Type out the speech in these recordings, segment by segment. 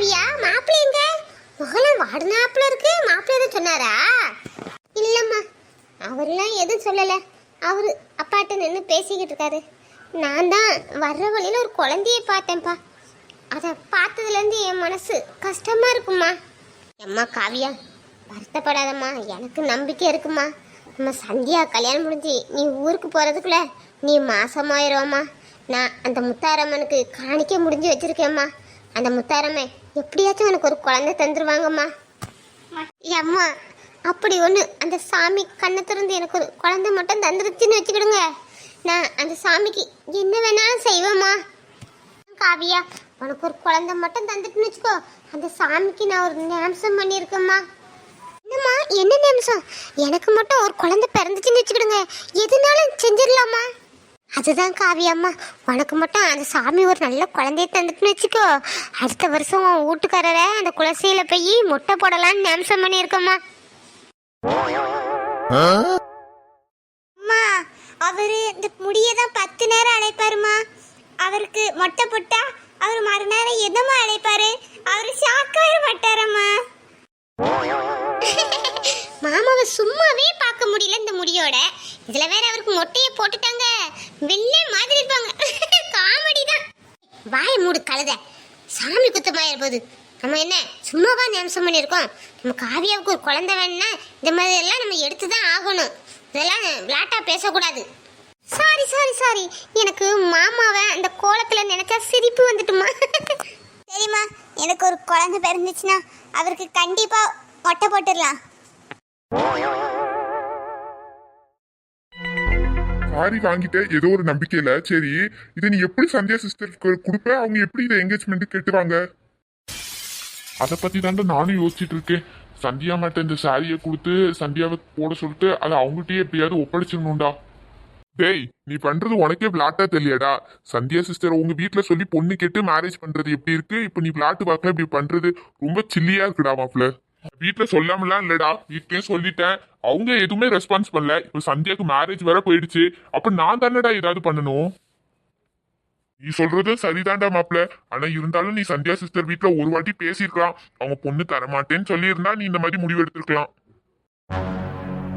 காவியா, மாப்பிள்ளை எங்க? முகலாம் வாடினாப்புல இருக்கு. மாப்பிள்ளை எதுவும் சொன்னாரா? இல்லம்மா, அவரெல்லாம் எதுவும் சொல்லல. அவரு அப்பாட்ட நின்று பேசிக்கிட்டு இருக்காரு. நான் தான் வர்ற வழியில ஒரு குழந்தைய பார்த்தேன்ப்பா. அதை பார்த்ததுலேருந்து என் மனசு கஷ்டமா இருக்குமா. அம்மா காவியா, வருத்தப்படாதம்மா, எனக்கு நம்பிக்கை இருக்குமா. நம்ம சந்தியா கல்யாணம் முடிஞ்சு நீ ஊருக்கு போகிறதுக்குள்ள நீ மாசமாயிருவாம்மா. நான் அந்த முத்தாரம்மனுக்கு காணிக்க முடிஞ்சு வச்சிருக்கேம்மா. அந்த முத்தாரம்மை எப்படியாச்சும் எனக்கு ஒரு குழந்தை தந்துருவாங்கம்மா. அம்மா, அப்படி ஒன்று அந்த சாமி கண்ணை திறந்து எனக்கு ஒரு குழந்தை மட்டும் தந்துருச்சுன்னு வச்சுக்கிடுங்க, நான் அந்த சாமிக்கு என்ன வேணாலும் செய்வேம்மா. காவியா, உனக்கு ஒரு குழந்தை மட்டும் தந்துட்டுன்னு வச்சுக்கோ, அந்த சாமிக்கு நான் ஒரு நிமிஷம் பண்ணியிருக்கேம்மா. என்னம்மா, என்ன நிமிஷம்? எனக்கு மட்டும் ஒரு குழந்தை பிறந்துச்சுன்னு வச்சுக்கிடுங்க, எதுனாலும் செஞ்சிடலாமா. அதுதான் காவியம்மா, உனக்கு மட்டும் அந்த சாமி ஒரு நல்ல குழந்தைய தந்துட்டுன்னு வச்சுக்கோ, அடுத்த வருஷம் உன் வீட்டுக்காரரை அந்த குலசையில போய் முட்டை போடலான்னு நிமிஷம் பண்ணியிருக்கோம்மா. அம்மா, அவரு இந்த முடியதான் 10 நேரம் அழைப்பாருமா. அவருக்கு மொட்டை போட்டா அவர் மறுநேரம் எதமா அழைப்பாரு, அவரு ஷாக்காக மாட்டாரம்மா. மாமாவை சும்மாவே பார்க்க முடியல இந்த முடியோட. இதுல வேற அவருக்கு மொட்டையை போட்டுட்டாங்க, வெள்ளை மாதிரி இருப்பாங்க. காமெடி தான். வாயை மூடு கழுத, சாமி குத்தமாயிர போது. நம்ம என்ன சும்மாவா நிமிஷம் பண்ணியிருக்கோம்? நம்ம காவியாவுக்கு ஒரு குழந்தை வேணும்னா இந்த மாதிரி எல்லாம் நம்ம எடுத்து தான் ஆகணும். இதெல்லாம் விளாட்டா பேசக்கூடாது. சாரி சாரி சாரி, எனக்கு மாமாவை அந்த கோலத்தில் நினைச்சா சிரிப்பு வந்துட்டுமா. சரிம்மா, எனக்கு ஒரு குழந்தை பிறந்துச்சுன்னா அவருக்கு கண்டிப்பா ஒட்டை போட்டுடலாம். சாரி வாங்கிட்ட ஏதோ ஒரு நம்பிக்கையில. சரி, இதை நீ எப்படி சந்தியா சிஸ்டருக்கு கொடுப்ப? அவங்க எப்படி இதை என்கேஜ்மெண்ட் கேட்டுவாங்க? அதை பத்தி தாண்ட நானும் யோசிச்சுட்டு இருக்கேன். சந்தியா மட்டும் இந்த சாரியை கொடுத்து சந்தியாவை போட சொல்லிட்டு அதை அவங்ககிட்டயே எப்படியாவது ஒப்படைச்சிடணும்டா. டேய், நீ பண்றது உனக்கே விளாட்டா தெரியலடா. சந்தியா சிஸ்டர் உங்க வீட்டுல சொல்லி பொண்ணு கேட்டு மேரேஜ் பண்றது எப்படி இருக்கு? இப்ப நீ விளாட்டு பார்க்கல இப்படி பண்றது ரொம்ப சில்லியா இருக்குடா மாப்ள. வீட்டுல சொல்லாமலாம் இல்லடா, வீட்லயும் சொல்லிட்டேன், அவங்க எதுவுமே ரெஸ்பான்ஸ் பண்ணல. இப்ப சந்தியாக்கு மேரேஜ் வேற போயிடுச்சு, அப்ப நான் தானடா ஏதாவது பண்ணணும். நீ சொல்றது சரிதான்டா மாப்ள. ஆனா இருந்தாலும் நீ சந்தியா சிஸ்டர் வீட்டுல ஒரு வாட்டி பேசிருக்கலாம். அவங்க பொண்ணு தரமாட்டேன்னு சொல்லியிருந்தா நீ இந்த மாதிரி முடிவு எடுத்திருக்கலாம்.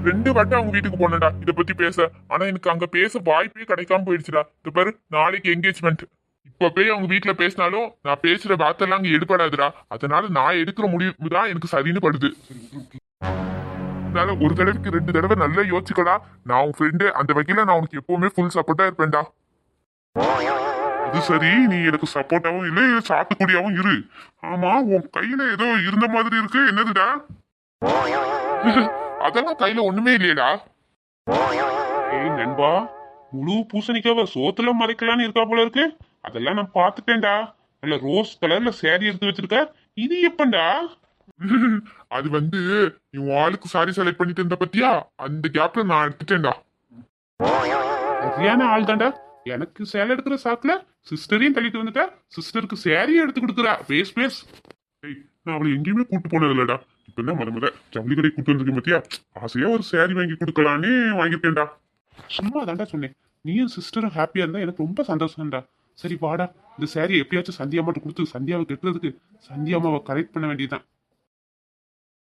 2 வாட்டி அவங்க வீட்டுக்கு போனடா இத பத்தி பேச. ஆனா எனக்கு அங்க பேச வாய்ப்பே கிடைக்காம போயிடுச்சுடா. இது பாரு, நாளைக்கு என்கேஜ்மெண்ட். இப்ப போய் அவங்க வீட்டுல பேசினாலும் நான் பேசுற வார்த்தைலாம் அங்க எடுபடாதுடா. அதனால நான் எடுக்கிற முடிவு தான் எனக்கு சரின்னு படுது. அதனால ஒரு தடவைக்கு 2 தடவை நல்லா யோசிச்சுக்கடா. நான் உன் ஃப்ரெண்டு, அந்த வகையில நான் உனக்கு எப்பவுமே ஃபுல் சப்போர்ட்டா இருப்பேன்டா. அது சரி, நீ எனக்கு சப்போர்ட்டாவும் இல்லை, சாத்துக்குடியாவும் இரு. ஆமா, உன் கையில ஏதோ இருந்த மாதிரி இருக்கு, என்னதுடா? அதெல்லாம் கையில ஒண்ணுமே இல்லையடா. ஏய் நண்பா, முழு பூசணிக்காவ சோத்துல மறைக்கலான்னு இருக்கா போல இருக்கு. அதெல்லாம் நான் பாத்துட்டேன்டா. நல்ல ரோஸ் கலர்ல சேரீ எடுத்து வச்சிருக்க. இது எப்பண்டா? அது வந்து நீ உன் ஆளுக்கு சாரி செலக்ட் பண்ணிட்டு இருந்த பத்தியா, அந்த கேப்ல நான் எடுத்துட்டேன்டா. சரியான ஆள் தான்டா. எனக்கு சேலை எடுக்கிற சாக்குல சிஸ்டரையும் தள்ளிட்டு வந்துட்டா. சிஸ்டருக்கு சேரீ எடுத்து கொடுக்குறா. பேஸ் பேஸ். ஏய், நான் அவளை எங்கேயுமே கூட்டு போனது இல்லடா. இப்ப என்ன முத ஜவுளி கடை கூட்டு வந்திருக்கேன் பத்தியா, ஆசையா ஒரு சாரி வாங்கி கொடுக்கலான்னு வாங்கிட்டேன்டா. சும்மா தான்டா சொன்னேன். நீயும் சிஸ்டரும் ஹாப்பியா இருந்தா எனக்கு ரொம்ப சந்தோஷம்டா. சரி வாடா, இந்த சேரீ எப்படியாச்சும் சந்தியா மட்டும் கொடுத்து சந்தியாவை கெட்டுறதுக்கு சந்தியாமாவை கரெக்ட் பண்ண வேண்டியதுதான்.